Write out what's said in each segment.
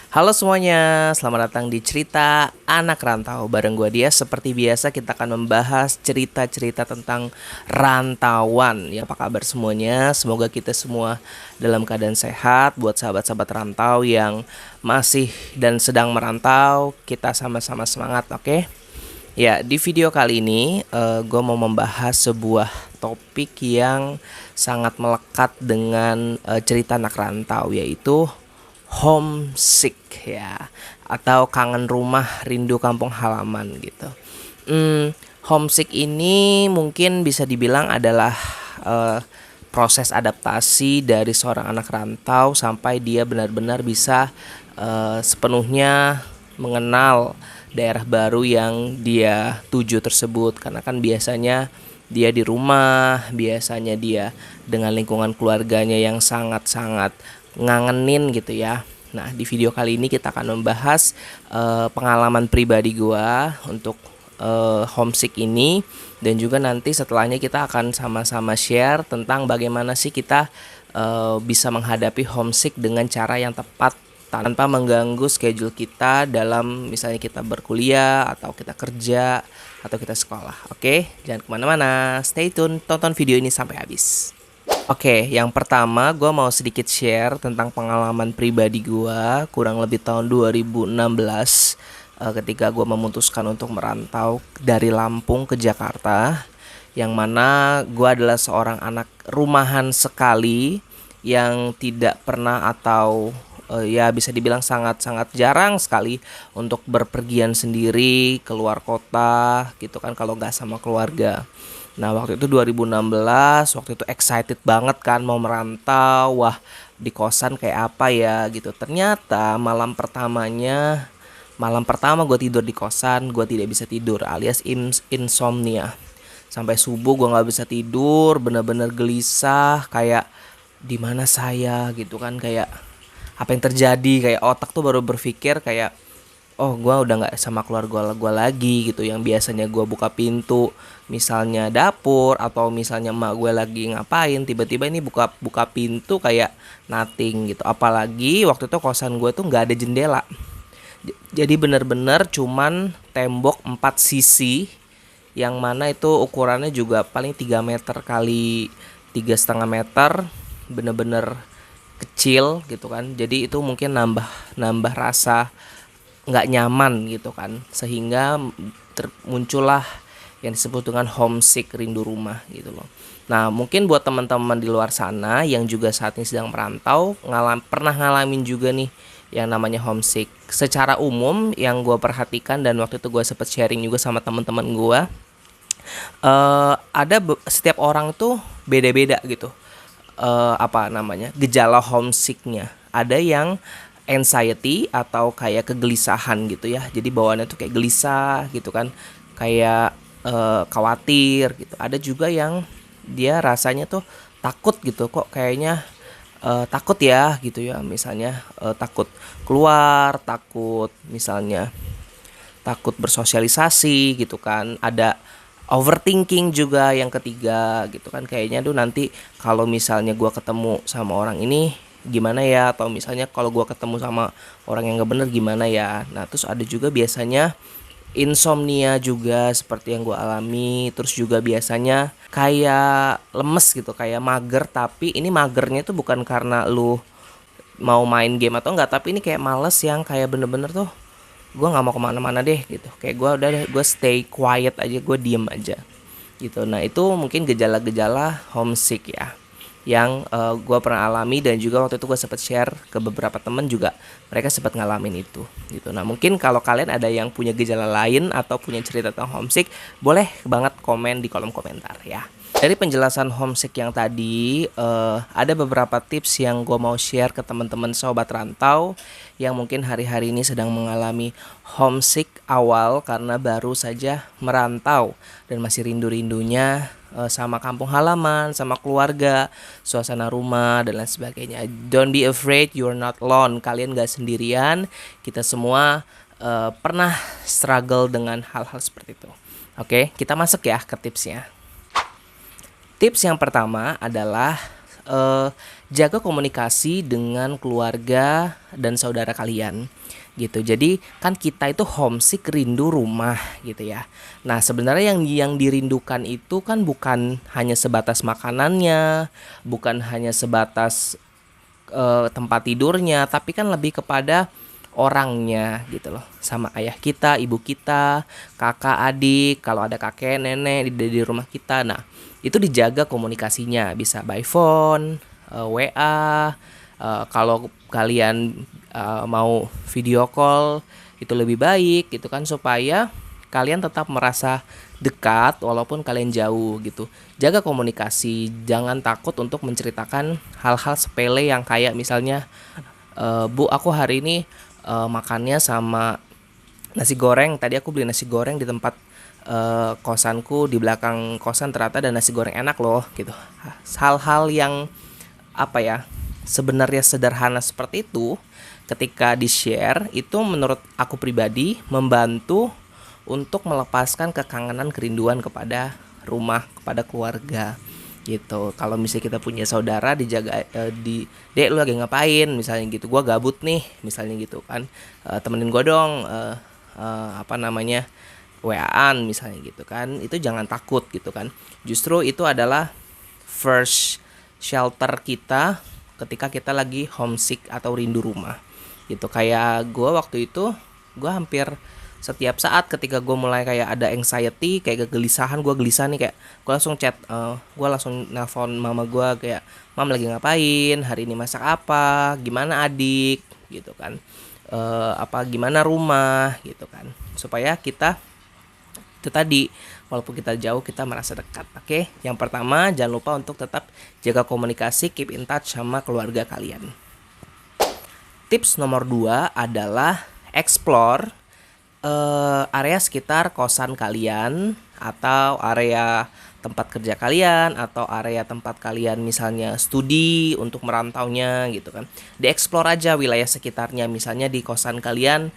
Halo semuanya, selamat datang di Cerita Anak Rantau. Bareng gue dia, seperti biasa kita akan membahas cerita-cerita tentang rantauan. Ya, apa kabar semuanya? Semoga kita semua dalam keadaan sehat. Buat sahabat-sahabat rantau yang masih dan sedang merantau, kita sama-sama semangat, oke? Ya, di video kali ini gue mau membahas sebuah topik yang sangat melekat dengan cerita anak rantau, yaitu homesick ya, atau kangen rumah, rindu kampung halaman gitu. Homesick ini mungkin bisa dibilang adalah eh, proses adaptasi dari seorang anak rantau sampai dia benar-benar bisa sepenuhnya mengenal daerah baru yang dia tuju tersebut, karena kan biasanya dia di rumah, biasanya dia dengan lingkungan keluarganya yang sangat-sangat ngangenin gitu ya. Nah, di video kali ini kita akan membahas pengalaman pribadi gua untuk homesick ini, dan juga nanti setelahnya kita akan sama-sama share tentang bagaimana sih kita bisa menghadapi homesick dengan cara yang tepat tanpa mengganggu schedule kita dalam misalnya kita berkuliah atau kita kerja atau kita sekolah. Oke, jangan kemana-mana, stay tune, tonton video ini sampai habis. Oke, yang pertama gue mau sedikit share tentang pengalaman pribadi gue kurang lebih tahun 2016 ketika gue memutuskan untuk merantau dari Lampung ke Jakarta, yang mana gue adalah seorang anak rumahan sekali yang tidak pernah atau ya bisa dibilang sangat-sangat jarang sekali untuk berpergian sendiri keluar kota gitu kan kalau nggak sama keluarga. Nah, waktu itu 2016, waktu itu excited banget kan mau merantau. Wah, di kosan kayak apa ya gitu. Ternyata malam pertama gue tidur di kosan, gue tidak bisa tidur alias insomnia. Sampai subuh gue nggak bisa tidur, bener-bener gelisah, kayak di mana saya gitu kan, kayak apa yang terjadi, kayak otak tuh baru berpikir kayak oh gue udah nggak sama keluarga gue lagi gitu, yang biasanya gue buka pintu misalnya dapur atau misalnya emak gue lagi ngapain, tiba-tiba ini buka buka pintu kayak nothing gitu. Apalagi waktu itu kosan gue tuh nggak ada jendela, jadi bener-bener cuman tembok 4 sisi, yang mana itu ukurannya juga paling 3 meter kali 3,5 meter, bener-bener kecil gitu kan. Jadi itu mungkin nambah nambah rasa nggak nyaman gitu kan, sehingga muncullah yang disebut dengan homesick, rindu rumah gitu loh. Nah, mungkin buat teman-teman di luar sana yang juga saat ini sedang merantau, pernah ngalamin juga nih yang namanya homesick. Secara umum yang gue perhatikan dan waktu itu gue sempet sharing juga sama teman-teman gue, ada setiap orang tuh beda-beda gitu. Apa namanya, gejala homesicknya. Ada yang anxiety atau kayak kegelisahan gitu ya. Jadi bawaannya tuh kayak gelisah gitu kan, kayak khawatir gitu. Ada juga yang dia rasanya tuh takut gitu, kok kayaknya takut ya gitu ya. Misalnya takut keluar, takut misalnya takut bersosialisasi gitu kan. Ada overthinking juga yang ketiga gitu kan, kayaknya tuh nanti kalau misalnya gua ketemu sama orang ini gimana ya, atau misalnya kalau gua ketemu sama orang yang gak bener gimana ya. Nah, terus ada juga biasanya insomnia juga seperti yang gua alami. Terus juga biasanya kayak lemes gitu, kayak mager, tapi ini magernya tuh bukan karena lu mau main game atau enggak, tapi ini kayak males yang kayak bener-bener tuh gue nggak mau kemana-mana deh gitu, kayak gue udah deh, gue stay quiet aja, gue diem aja gitu. Nah, itu mungkin gejala-gejala homesick ya, yang gue pernah alami, dan juga waktu itu gue sempat share ke beberapa temen juga, mereka sempat ngalamin itu gitu. Nah, mungkin kalau kalian ada yang punya gejala lain atau punya cerita tentang homesick, boleh banget komen di kolom komentar ya. Dari penjelasan homesick yang tadi, ada beberapa tips yang gue mau share ke teman-teman sobat rantau yang mungkin hari-hari ini sedang mengalami homesick awal karena baru saja merantau dan masih rindu-rindunya sama kampung halaman, sama keluarga, suasana rumah dan lain sebagainya. Don't be afraid, you're not alone. Kalian gak sendirian. Kita semua pernah struggle dengan hal-hal seperti itu. Oke, kita masuk ya ke tipsnya. Tips yang pertama adalah eh, jaga komunikasi dengan keluarga dan saudara kalian gitu. Jadi kan kita itu homesick, rindu rumah gitu ya. Nah, sebenarnya yang dirindukan itu kan bukan hanya sebatas makanannya, bukan hanya sebatas tempat tidurnya, tapi kan lebih kepada orangnya gitu loh, sama ayah kita, ibu kita, kakak, adik, kalau ada kakek, nenek di rumah kita. Nah, itu dijaga komunikasinya, bisa by phone, WA, kalau kalian mau video call itu lebih baik gitu kan, supaya kalian tetap merasa dekat walaupun kalian jauh gitu. Jaga komunikasi, jangan takut untuk menceritakan hal-hal sepele yang kayak misalnya, Bu, aku hari ini makannya sama nasi goreng. Tadi aku beli nasi goreng di tempat kosanku, di belakang kosan ternyata ada nasi goreng enak loh gitu. Hal-hal yang apa ya, sebenarnya sederhana seperti itu, ketika di-share itu menurut aku pribadi membantu untuk melepaskan kekangenan, kerinduan kepada rumah, kepada keluarga gitu. Kalau misalnya kita punya saudara, dijaga Dek, lu lagi ngapain misalnya gitu, gua gabut nih misalnya gitu kan, temenin gua dong, apa namanya, WA-an misalnya gitu kan. Itu jangan takut gitu kan, justru itu adalah first shelter kita ketika kita lagi homesick atau rindu rumah gitu. Kayak gue waktu itu, gue hampir setiap saat ketika gue mulai kayak ada anxiety, kayak kegelisahan, gue gelisah nih, kayak gue langsung chat, gue langsung nelpon mama gue kayak, mam lagi ngapain hari ini, masak apa, gimana adik gitu kan, apa gimana rumah gitu kan, supaya kita itu tadi, walaupun kita jauh kita merasa dekat. Oke, yang pertama jangan lupa untuk tetap jaga komunikasi, keep in touch sama keluarga kalian. Tips nomor 2 adalah explore area sekitar kosan kalian, atau area tempat kerja kalian, atau area tempat kalian misalnya studi untuk merantaunya gitu kan. Dieksplor aja wilayah sekitarnya, misalnya di kosan kalian,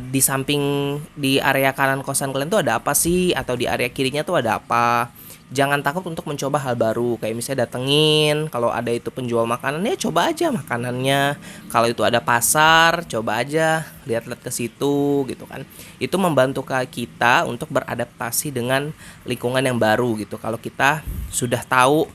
di samping, di area kanan kosan kalian tuh ada apa sih, atau di area kirinya tuh ada apa. Jangan takut untuk mencoba hal baru, kayak misalnya datengin, kalau ada itu penjual makanan ya coba aja makanannya, kalau itu ada pasar coba aja lihat-lihat ke situ gitu kan. Itu membantu kita untuk beradaptasi dengan lingkungan yang baru gitu. Kalau kita sudah tahu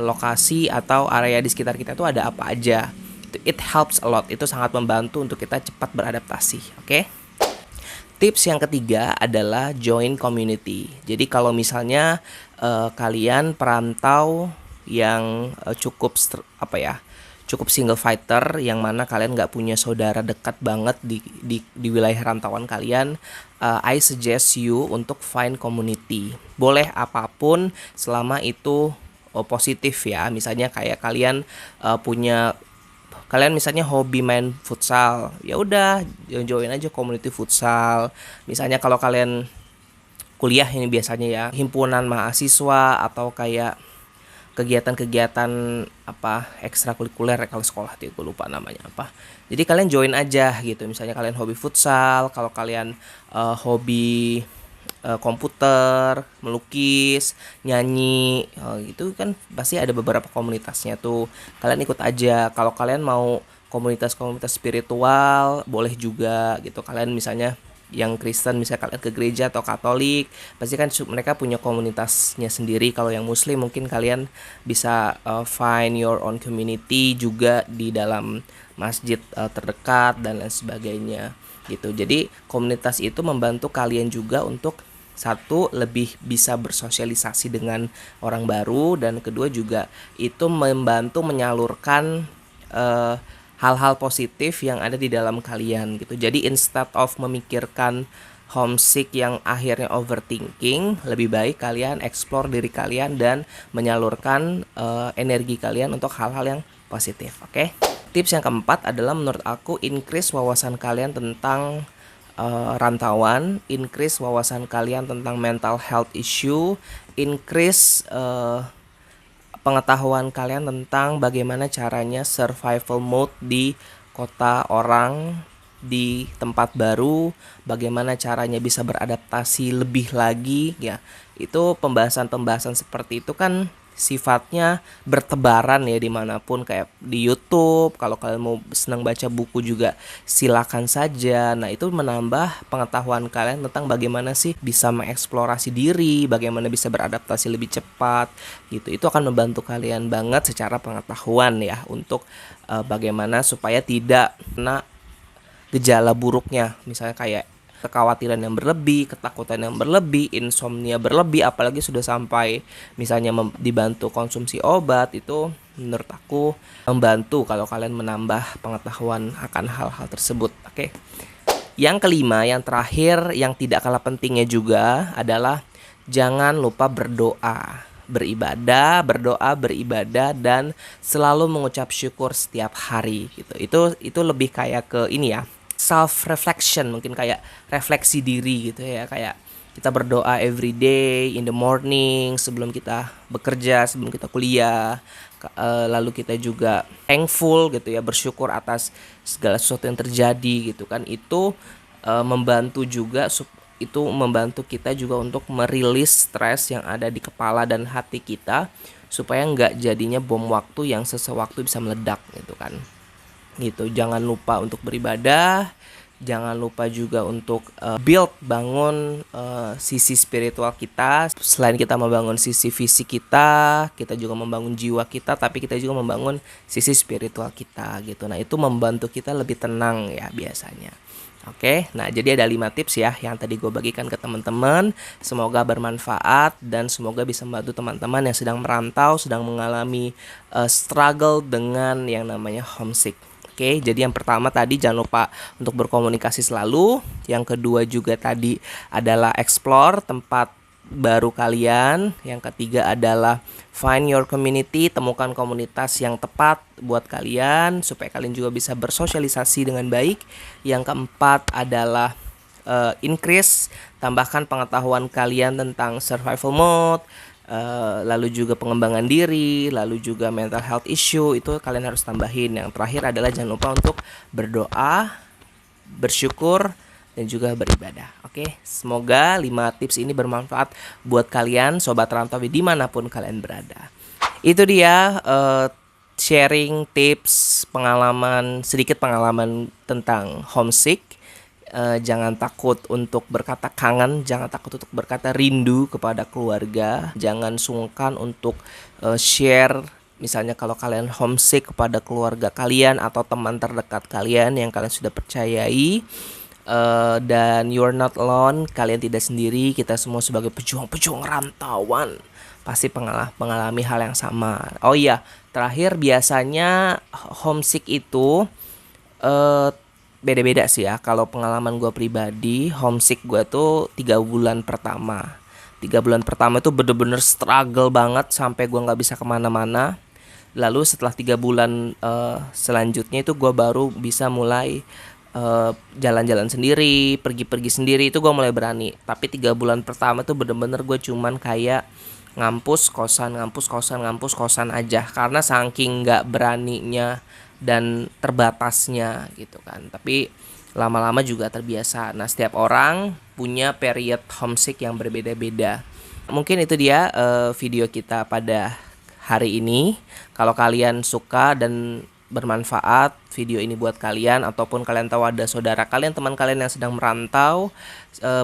lokasi atau area di sekitar kita tuh ada apa aja, it helps a lot. Itu sangat membantu untuk kita cepat beradaptasi. Oke. Tips yang ketiga adalah join community. Jadi kalau misalnya kalian perantau yang cukup single fighter, yang mana kalian nggak punya saudara dekat banget di wilayah rantauan kalian, I suggest you untuk find community. Boleh apapun selama itu positif ya. Misalnya kayak kalian misalnya hobi main futsal, ya udah join aja community futsal. Misalnya kalau kalian kuliah ini biasanya ya, himpunan mahasiswa atau kayak kegiatan-kegiatan apa ekstrakurikuler ya, kalau sekolah tuh gue lupa namanya apa. Jadi kalian join aja gitu. Misalnya kalian hobi futsal, kalau kalian hobi komputer, melukis, nyanyi, itu kan pasti ada beberapa komunitasnya tuh. Kalian ikut aja. Kalau kalian mau komunitas-komunitas spiritual, boleh juga gitu. Kalian misalnya yang Kristen, misalnya kalian ke gereja atau Katolik, pasti kan mereka punya komunitasnya sendiri. Kalau yang Muslim mungkin kalian bisa find your own community juga di dalam masjid terdekat dan lain sebagainya gitu. Jadi komunitas itu membantu kalian juga untuk satu, lebih bisa bersosialisasi dengan orang baru, dan kedua juga itu membantu menyalurkan hal-hal positif yang ada di dalam kalian gitu. Jadi instead of memikirkan homesick yang akhirnya overthinking, lebih baik kalian explore diri kalian dan menyalurkan energi kalian untuk hal-hal yang positif. Oke? Tips yang keempat adalah menurut aku increase wawasan kalian tentang rantauan, increase wawasan kalian tentang mental health issue, increase pengetahuan kalian tentang bagaimana caranya survival mode di kota orang, di tempat baru, bagaimana caranya bisa beradaptasi lebih lagi ya. Itu pembahasan-pembahasan seperti itu kan sifatnya bertebaran ya dimanapun, kayak di YouTube. Kalau kalian mau senang baca buku juga silakan saja. Nah, itu menambah pengetahuan kalian tentang bagaimana sih bisa mengeksplorasi diri, bagaimana bisa beradaptasi lebih cepat gitu. Itu akan membantu kalian banget secara pengetahuan ya, untuk bagaimana supaya tidak kena gejala buruknya, misalnya kayak kekhawatiran yang berlebih, ketakutan yang berlebih, insomnia berlebih, apalagi sudah sampai misalnya dibantu konsumsi obat. Itu menurut aku membantu kalau kalian menambah pengetahuan akan hal-hal tersebut. Oke. Yang kelima, yang terakhir, yang tidak kalah pentingnya juga adalah jangan lupa berdoa. Beribadah, dan selalu mengucap syukur setiap hari gitu. Itu lebih kayak ke ini ya, self reflection, mungkin kayak refleksi diri gitu ya, kayak kita berdoa every day in the morning sebelum kita bekerja, sebelum kita kuliah. Lalu kita juga thankful gitu ya, bersyukur atas segala sesuatu yang terjadi gitu kan. Itu membantu juga, itu membantu kita juga untuk merilis stres yang ada di kepala dan hati kita, supaya nggak jadinya bom waktu yang sesewaktu bisa meledak gitu kan. Gitu, jangan lupa untuk beribadah, jangan lupa juga untuk bangun sisi spiritual kita. Selain kita membangun sisi fisik kita juga membangun jiwa kita, tapi kita juga membangun sisi spiritual kita gitu. Nah, itu membantu kita lebih tenang ya biasanya. Oke, nah jadi ada 5 tips ya yang tadi gue bagikan ke teman-teman. Semoga bermanfaat dan semoga bisa membantu teman-teman yang sedang merantau, sedang mengalami struggle dengan yang namanya homesick. Oke, jadi yang pertama tadi jangan lupa untuk berkomunikasi selalu. Yang kedua juga tadi adalah explore tempat baru kalian. Yang ketiga adalah find your community, temukan komunitas yang tepat buat kalian supaya kalian juga bisa bersosialisasi dengan baik. Yang keempat adalah increase, tambahkan pengetahuan kalian tentang survival mode, lalu juga pengembangan diri, lalu juga mental health issue, itu kalian harus tambahin. Yang terakhir adalah jangan lupa untuk berdoa, bersyukur, dan juga beribadah. Oke, semoga 5 tips ini bermanfaat buat kalian sobat rantauan dimanapun kalian berada. Itu dia sharing tips, sedikit pengalaman tentang homesick. Jangan takut untuk berkata kangen, jangan takut untuk berkata rindu kepada keluarga, jangan sungkan untuk share. Misalnya kalau kalian homesick kepada keluarga kalian atau teman terdekat kalian yang kalian sudah percayai, dan you're not alone, kalian tidak sendiri. Kita semua sebagai pejuang-pejuang rantauan pasti mengalami hal yang sama. Oh iya, terakhir biasanya homesick itu beda-beda sih ya. Kalau pengalaman gue pribadi, homesick gue tuh 3 bulan pertama. 3 bulan pertama itu bener-bener struggle banget sampai gue nggak bisa kemana-mana. Lalu setelah 3 bulan selanjutnya itu gue baru bisa mulai jalan-jalan sendiri, pergi-pergi sendiri. Itu gue mulai berani. Tapi 3 bulan pertama tuh bener-bener gue cuman kayak ngampus kosan aja, karena saking nggak beraninya dan terbatasnya gitu kan. Tapi lama-lama juga terbiasa. Nah, setiap orang punya period homesick yang berbeda-beda. Mungkin itu dia video kita pada hari ini. Kalau kalian suka dan bermanfaat video ini buat kalian, ataupun kalian tahu ada saudara kalian, teman kalian yang sedang merantau,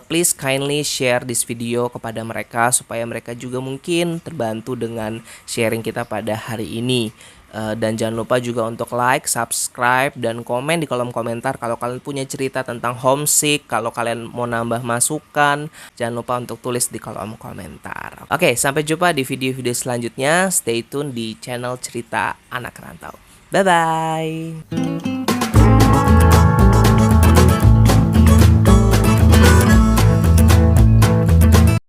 please kindly share this video kepada mereka supaya mereka juga mungkin terbantu dengan sharing kita pada hari ini. Dan jangan lupa juga untuk like, subscribe, dan komen di kolom komentar kalau kalian punya cerita tentang homesick. Kalau kalian mau nambah masukan, jangan lupa untuk tulis di kolom komentar. Oke, sampai jumpa di video-video selanjutnya. Stay tune di channel Cerita Anak Rantau. Bye-bye.